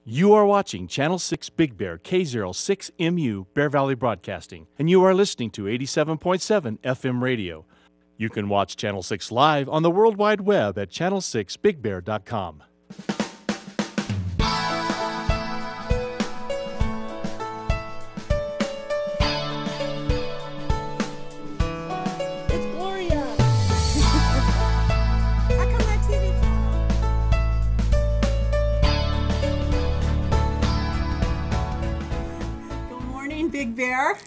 You are watching Channel 6 Big Bear K06MU Bear Valley Broadcasting, and you are listening to 87.7 FM radio. You can watch Channel 6 live on the World Wide Web at channel6bigbear.com. It's Gloria. How come that TV's on? Good morning, Big Bear.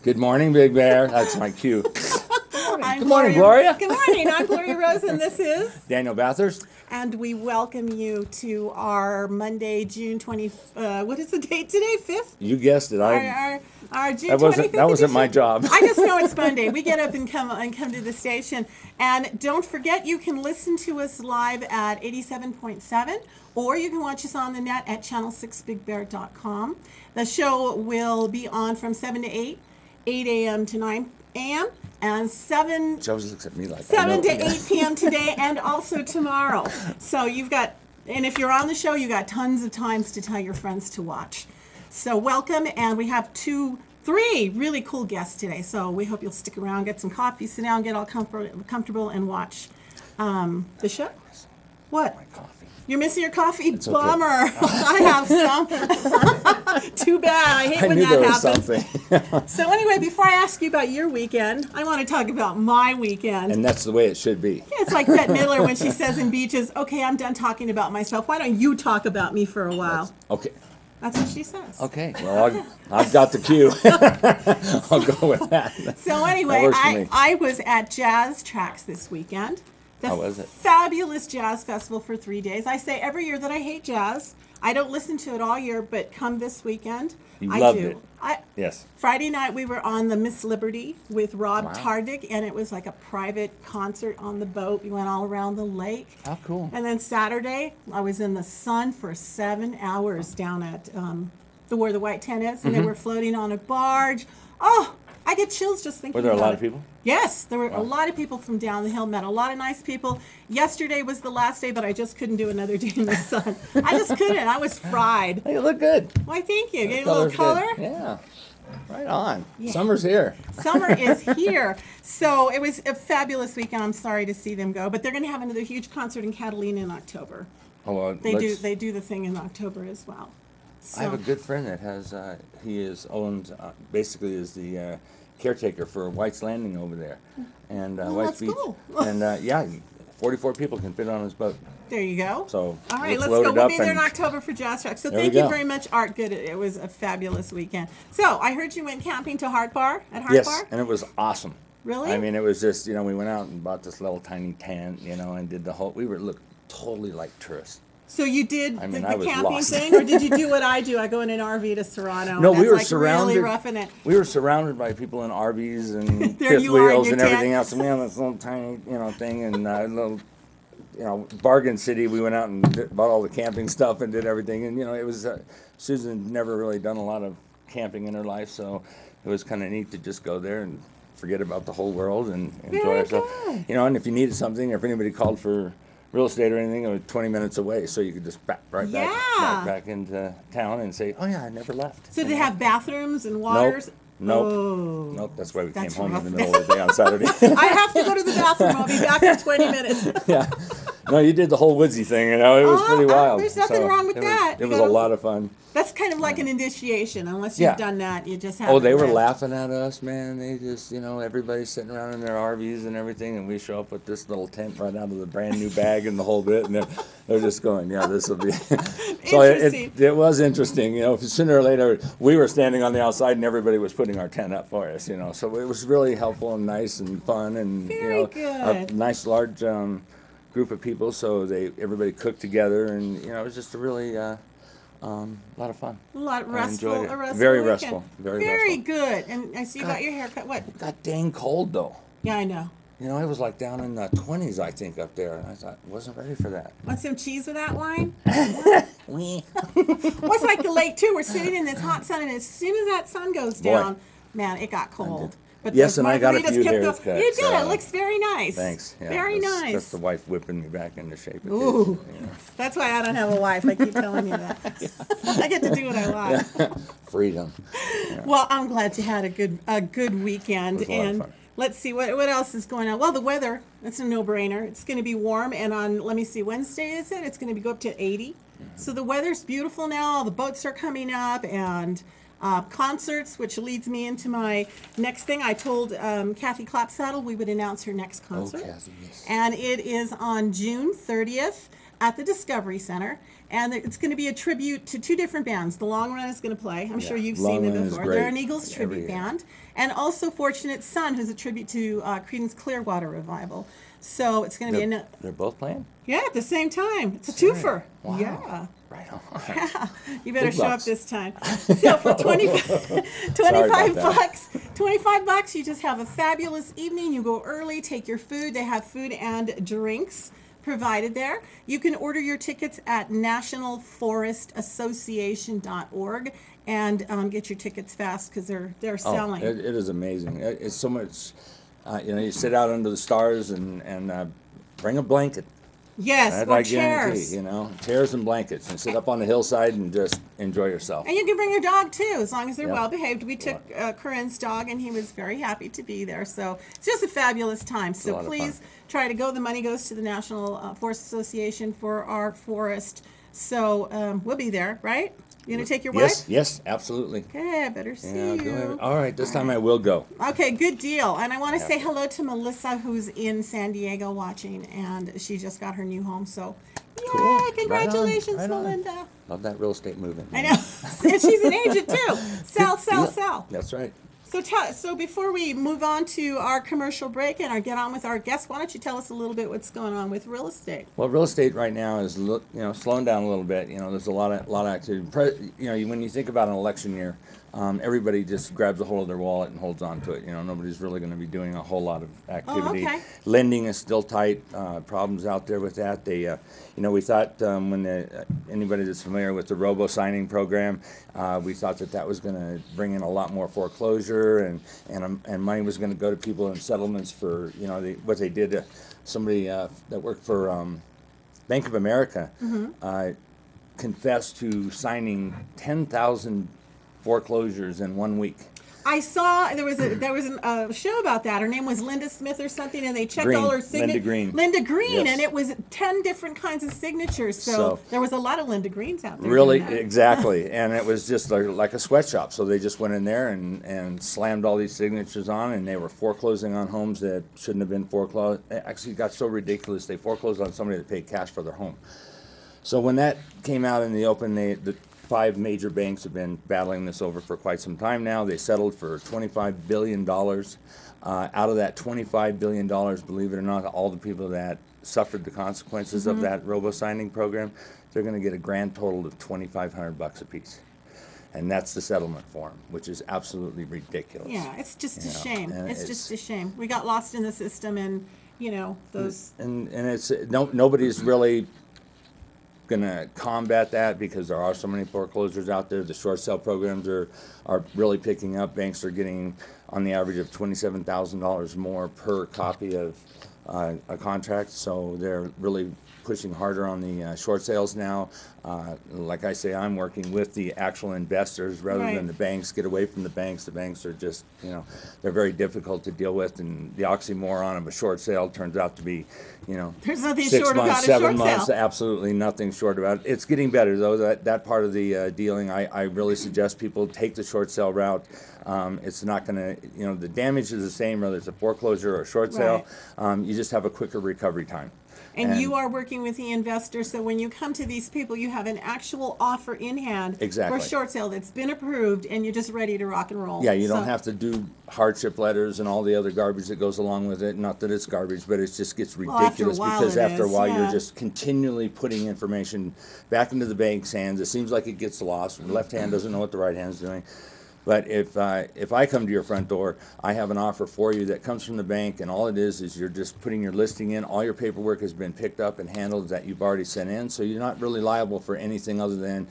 Good morning, Big Bear. That's my cue. Good morning, Gloria. Good morning. I'm Gloria Rose, and this is Daniel Bathurst. And we welcome you to our Monday, June 20. What is the date today? 5th. You guessed it. Our June That 25th wasn't edition. my job. I just know it's Monday. We get up and come to the station. And don't forget, you can listen to us live at 87.7, or you can watch us on the net at channel6bigbear.com. The show will be on from 7 to 8 a.m. to 9 a.m. and 7 She always looks at me like 7 to 8 p.m. today and also tomorrow. So you've got, and if you're on the show, you've got tons of times to tell your friends to watch. So welcome, and we have three really cool guests today. So we hope you'll stick around, get some coffee, sit down, get all comfortable, and watch the show. What? My coffee. You're missing your coffee? It's okay. Bummer. I have some. Too bad. I hate when knew that there was happens. something. So anyway, before I ask you about your weekend, I want to talk about my weekend. And that's the way it should be. Yeah, it's like Bette Midler when she says in Beaches, okay, I'm done talking about myself. Why don't you talk about me for a while? Okay. That's what she says. Okay. Well, I've got the cue. I'll go with that. So anyway, That works for me. I was at Jazz Tracks this weekend. The How was it? Fabulous jazz festival for 3 days. I say every year that I hate jazz. I don't listen to it all year, but come this weekend, You I loved do. it. Yes. Friday night we were on the Miss Liberty with Rob Wow. Tardick, and it was like a private concert on the boat. We went all around the lake. How cool. And then Saturday, I was in the sun for 7 hours down at where the white tent is, and Mm-hmm. they were floating on a barge. Oh, I get chills just thinking Were there a about lot it. of people? Yes, there were a lot of people from down the hill, met a lot of nice people. Yesterday was the last day, but I just couldn't do another day in the sun. I just couldn't. I was fried. Hey, you look good. Why, thank you. The Getting a little color's color. good. Yeah. Right on. Yeah. Summer's here. Summer is here. So it was a fabulous weekend. I'm sorry to see them go, but they're going to have another huge concert in Catalina in October. Hold on. They do the thing in October as well. So, I have a good friend that has, he is owned, basically is the caretaker for White's Landing over there. And White's that's Beach. cool. And yeah, 44 people can fit on his boat. there you go. So all right, let's load go. it We'll up be there in and- October for Jazz Track. So There we thank you go. very much, Art Good. It was a fabulous weekend. So I heard you went camping to Hart Bar at Hart Yes, Bar. and it was awesome. Really? I mean, it was just, we went out and bought this little tiny tent, and did the whole, looked totally like tourists. So you did I mean, the I was camping lost. thing, or did you do what I do? I go in an RV to Serrano. No, and we that's were like surrounded. really roughing it. We were surrounded by people in RVs and There fifth you are in wheels your and tent. everything else. And we had this little tiny, thing and little, Bargain City. We went out and bought all the camping stuff and did everything. And it was Susan had never really done a lot of camping in her life, so it was kind of neat to just go there and forget about the whole world and enjoy Very ourselves. good. And if you needed something, or if anybody called for real estate or anything, it was 20 minutes away, so you could just back Yeah. back into town and say, oh yeah, I never left. So did they have bathrooms and waters? Nope. Oh. Nope, that's why we came That's home rough. in the middle of the day on Saturday. I have to go to the bathroom. I'll be back in 20 minutes. Yeah. No, you did the whole woodsy thing, It was pretty wild. There's nothing wrong with that. It You was a gotta- lot of fun. That's kind of like an initiation. Unless you've Yeah. done that, you just have. Oh, they were laughing at us, man. They just, everybody's sitting around in their RVs and everything, and we show up with this little tent right out of the brand new bag and the whole bit, and they're just going, yeah, this will be. So Interesting. it was interesting, Sooner or later, we were standing on the outside, and everybody was putting our tent up for us, So it was really helpful and nice and fun, and Very a good. nice large group of people. So everybody cooked together, and it was just a really. A lot of fun. A lot of I restful. enjoyed it. A restful Very weekend. restful. Very Very restful. good. And I see you got your hair cut. What? It got dang cold though. Yeah, I know. It was like down in the 20s, I think, up there. And I thought, wasn't ready for that. Want some cheese with that wine? Wee. Well, it's like the lake too. We're sitting in this hot sun, and as soon as that sun goes Boy. down, man, it got cold. But Yes, the and I got a margaritas few kept hairs cut. You did. It looks very nice. Thanks. Yeah, Very that's nice. the wife whipping me back into shape. Ooh. You know. That's why I don't have a wife. I keep telling you that. I get to do what I want. Freedom. Yeah. Well, I'm glad you had a good weekend. It was a lot of And fun. let's see what else is going on. Well, the weather, it's a no-brainer. It's going to be warm, and on, let me see, Wednesday is it? It's going to go up to 80. So the weather's beautiful now. All the boats are coming up, and concerts, which leads me into my next thing. I told Kathy Clapsaddle we would announce her next concert. Oh, Kathy, yes. And it is on June 30th at the Discovery Center. And it's going to be a tribute to two different bands. The Long Run is going to play. I'm sure you've Long seen it Run is before. great. They're an Eagles tribute Every year. band. And also Fortunate Son, who's a tribute to Creedence Clearwater Revival. So it's going to be They're both playing? yeah, at the same time. It's a twofer. Wow. Yeah. Right on. You better Big show up bucks. this time. So for 25 that. bucks, $25, you just have a fabulous evening. You go early, take your food. They have food and drinks provided there. You can order your tickets at nationalforestassociation.org and get your tickets fast because they're selling. It is amazing. It's so much, you sit out under the stars and bring a blanket. Yes, That or I chairs. guarantee, chairs and blankets, and sit up on the hillside and just enjoy yourself. And you can bring your dog too, as long as they're Yep. well behaved. We took Corinne's dog, and he was very happy to be there. So it's just a fabulous time. a So lot of please fun. try to go. The money goes to the National Forest Association for our forest. So we'll be there, right? You gonna take your wife? Yes, absolutely. Okay, I better see Yeah, go you. ahead. All right, this time I will go. Okay, good deal. And I want to Yeah. say hello to Melissa, who's in San Diego watching, and she just got her new home. So, yay! Cool. Congratulations, Right on. Melinda. Love that real estate movement. I know. And she's an agent too. Sell. That's right. So before we move on to our commercial break and get on with our guests, why don't you tell us a little bit what's going on with real estate? Well, real estate right now is slowing down a little bit. There's a lot of activity. When you think about an election year, everybody just grabs a hold of their wallet and holds on to it. Nobody's really going to be doing a whole lot of activity. okay. Lending is still tight. Problems out there with that. They, we thought anybody that's familiar with the Robo Signing program, we thought that was going to bring in a lot more foreclosure and money was going to go to people in settlements for what they did. Somebody that worked for Bank of America confessed to signing 10,000 foreclosures in 1 week. I saw there was a show about that. Her name was Linda Smith or something, and they checked Green. all her signatures. Linda Green. Yes. And it was 10 different kinds of signatures. So there was a lot of Linda Greens out there. Really, doing that. exactly. And it was just like a sweatshop. So they just went in there and slammed all these signatures on, and they were foreclosing on homes that shouldn't have been foreclosed. It actually got so ridiculous, they foreclosed on somebody that paid cash for their home. So when that came out in the open, the 5 major banks have been battling this over for quite some time now. They settled for $25 billion. Out of that $25 billion, believe it or not, all the people that suffered the consequences of that robo-signing program, they're going to get a grand total of $2,500 a piece. And that's the settlement for them, which is absolutely ridiculous. Yeah, it's just a shame. and It's just a shame. We got lost in the system, and those. And it's nobody's really going to combat that because there are so many foreclosures out there. The short sale programs are really picking up. Banks are getting on the average of $27,000 more per copy of a contract, so they're really pushing harder on the short sales now. Like I say, I'm working with the actual investors rather than the banks. Get away from the banks. The banks are just, they're very difficult to deal with, and the oxymoron of a short sale turns out to be, There's nothing 6 short months, about a 7 short months, sale. absolutely nothing short about it. It's getting better, though. That part of the dealing, I really suggest people take the short sale route. It's not going to, the damage is the same whether it's a foreclosure or a short sale. You just have a quicker recovery time. And you are working with the investor, so when you come to these people, you have an actual offer in hand for Exactly. a short sale that's been approved, and you're just ready to rock and roll. Yeah, you don't have to do hardship letters and all the other garbage that goes along with it. Not that it's garbage, but it just gets Well, after a ridiculous while because it after a is, while yeah. you're just continually putting information back into the bank's hands. It seems like it gets lost. The left hand doesn't know what the right hand's doing. But if I come to your front door, I have an offer for you that comes from the bank, and all it is you're just putting your listing in. All your paperwork has been picked up and handled that you've already sent in, so you're not really liable for anything other than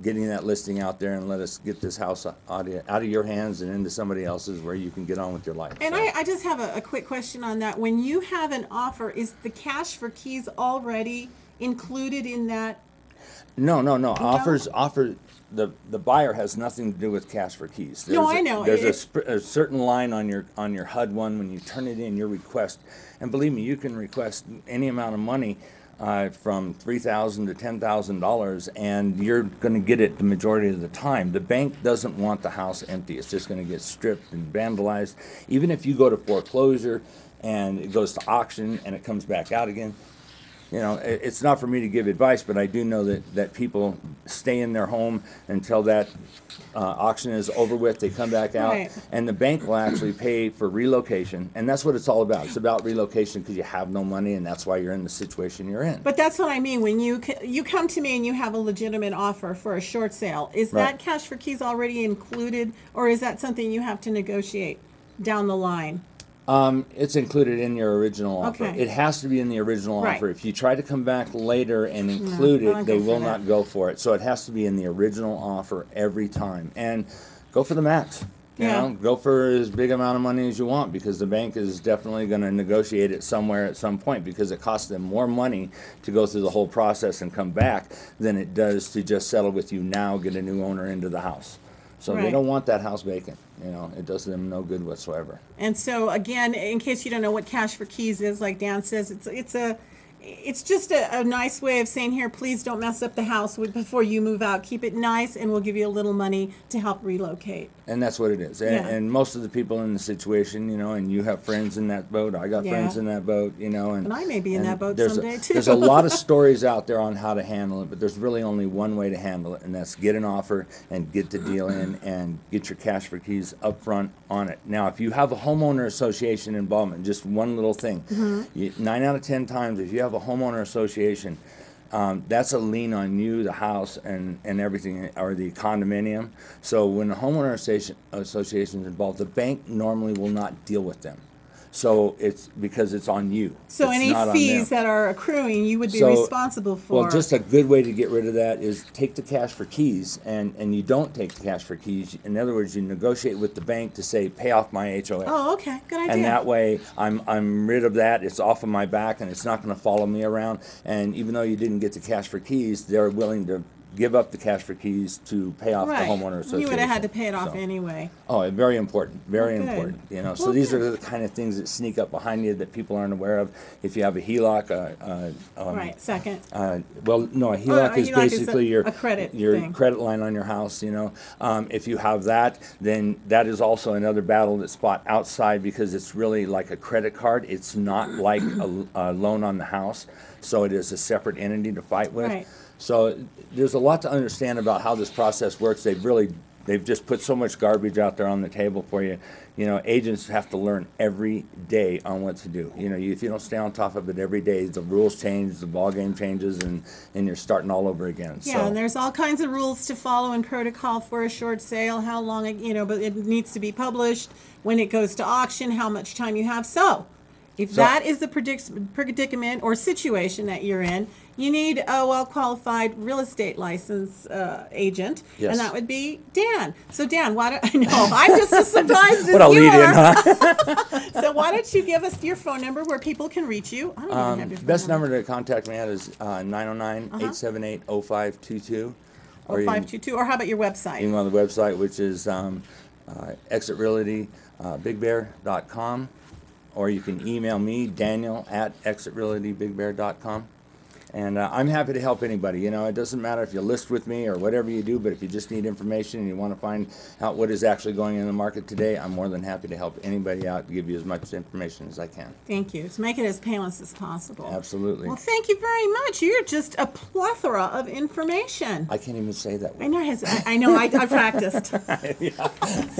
getting that listing out there and let us get this house out of your hands and into somebody else's where you can get on with your life. And So, I just have a quick question on that. When you have an offer, is the cash for keys already included in that? no. The buyer has nothing to do with cash for keys. I know. There's a certain line on your HUD one when you turn it in, your request, and believe me, you can request any amount of money from $3,000 to $10,000, and you're going to get it the majority of the time. The bank doesn't want the house empty. It's just going to get stripped and vandalized. Even if you go to foreclosure and it goes to auction and it comes back out again, it's not for me to give advice, but I do know that people stay in their home until that auction is over with. They come back out, Right. and the bank will actually pay for relocation, and that's what it's all about. It's about relocation because you have no money, and that's why you're in the situation you're in. But that's what I mean. When you come to me and you have a legitimate offer for a short sale, is Right. that cash for keys already included, or is that something you have to negotiate down the line? It's included in your original offer. Okay. It has to be in the original Right. offer. If you try to come back later and include I don't it, they go for will that. not go for it. So it has to be in the original offer every time. And go for the max. Yeah. Go for as big amount of money as you want, because the bank is definitely going to negotiate it somewhere at some point, because it costs them more money to go through the whole process and come back than it does to just settle with you now, get a new owner into the house. So they Right. don't want that house vacant. It does them no good whatsoever. And so again, in case you don't know what cash for keys is, like Dan says, it's just a nice way of saying, here, please don't mess up the house before you move out. Keep it nice, and we'll give you a little money to help relocate. And that's what it is. Yeah. And most of the people in the situation, and you have friends in that boat. I got Yeah. friends in that boat, And I may be in and that boat there's someday, too. There's a lot of stories out there on how to handle it, but there's really only one way to handle it, and that's get an offer and get the deal in and get your cash for keys up front on it. Now, if you have a homeowner association involvement, just one little thing, 9 out of 10 times, if you have a homeowner association, that's a lien on you, the house, and everything, or the condominium. So when the homeowner association is involved, the bank normally will not deal with them. So it's because it's on you. So It's any not on fees them. that are accruing, you would be So, responsible for. Well, just a good way to get rid of that is take the cash for keys, and you don't take the cash for keys. In other words, you negotiate with the bank to say, pay off my HOA. Oh, okay, good idea. And that way, I'm rid of that. It's off of my back, and it's not going to follow me around. And even though you didn't get the cash for keys, they're willing to give up the cash for keys to pay off right. the homeowner association. You would have had to pay it off So- anyway. Oh, very important, very Well, good. important. So Well, these good. are the kind of things that sneak up behind you that people aren't aware of. If you have a HELOC, Right, second. well, no, a HELOC is HELOC is basically a credit your thing. credit line on your house. If you have that, then that is also another battle that's fought outside, because it's really like a credit card. It's not like a loan on the house, so it is a separate entity to fight with. Right. So there's a lot to understand about how this process works. They've just put so much garbage out there on the table for you. Agents have to learn every day on what to do. If you don't stay on top of it every day, the rules change, the ball game changes, and you're starting all over again. Yeah, and there's all kinds of rules to follow and protocol for a short sale, how long but it needs to be published, when it goes to auction, how much time you have. So, if that is the predicament or situation that you're in, you need a well-qualified real estate license agent, Yes. and that would be Dan. So Dan, I know I'm just as surprised as What a you lead-in, are. huh? So why don't you give us your phone number where people can reach you? I don't even have your phone Best number to contact me at is 909-878-0522. Or 522, or how about your website? You can go on the website, which is exitrealtybigbear.com, or you can email me, Daniel@exitrealtybigbear.com. And I'm happy to help anybody. It doesn't matter if you list with me or whatever you do, but if you just need information and you want to find out what is actually going in the market today, I'm more than happy to help anybody out, to give you as much information as I can. Thank you. To make it as painless as possible. Absolutely. Well, thank you very much. You're just a plethora of information. I can't even say that I word. know. I know. I practiced. So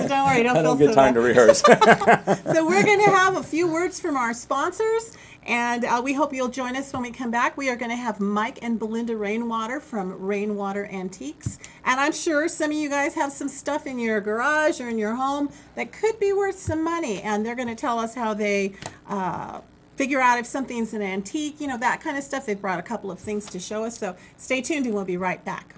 don't worry. Don't I feel don't get so time bad. to rehearse. So we're going to have a few words from our sponsors, and we hope you'll join us when we come back. We are going to have Mike and Belinda Rainwater from Rainwater Antiques, and I'm sure some of you guys have some stuff in your garage or in your home that could be worth some money, and they're going to tell us how they figure out if something's an antique, that kind of stuff. They've brought a couple of things to show us, so stay tuned and we'll be right back.